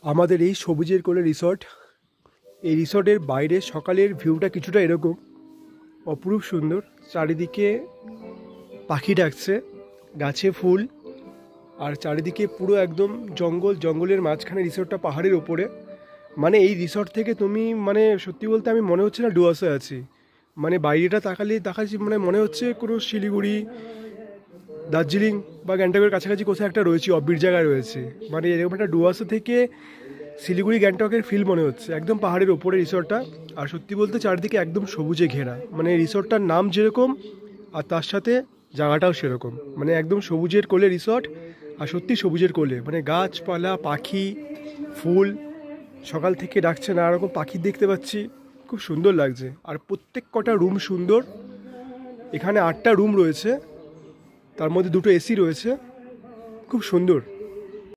আমাদের এই সবুজের কোলে রিসর্ট। এই রিসর্টের বাইরে সকালের ভিউটা কিছুটা এরকম, অপরূপ সুন্দর। চারিদিকে পাখি ডাকছে, গাছে ফুল, আর চারিদিকে পুরো একদম জঙ্গল, জঙ্গলের মাঝখানে রিসর্টটা পাহাড়ের ওপরে। মানে এই রিসর্ট থেকে তুমি মানে সত্যি বলতে আমি মনে হচ্ছে না ডুয়ার্সে আছি। মানে বাইরেটা তাকালে দেখাচ্ছি মানে মনে হচ্ছে কোনো শিলিগুড়ি, দার্জিলিং বা গ্যাংটকের কাছাকাছি কোথাও একটা রয়েছে, অব্বির জায়গায় রয়েছে। মানে এরকম একটা ডুয়ার্সে থেকে শিলিগুড়ি গ্যাংটকের ফিল মনে হচ্ছে, একদম পাহাড়ের ওপরে রিসর্টটা। আর সত্যি বলতে চারিদিকে একদম সবুজে ঘেরা, মানে রিসর্টটার নাম যেরকম আর তার সাথে জায়গাটাও সেরকম, মানে একদম সবুজের কোলে রিসর্ট। আর সত্যি সবুজের কোলে, মানে গাছপালা, পাখি, ফুল, সকাল থেকে ডাকছে নানা রকম পাখি দেখতে পাচ্ছি, খুব সুন্দর লাগছে। আর প্রত্যেক কটা রুম সুন্দর। এখানে 8টা রুম রয়েছে, তার মধ্যে 2টো এসি রয়েছে, খুব সুন্দর।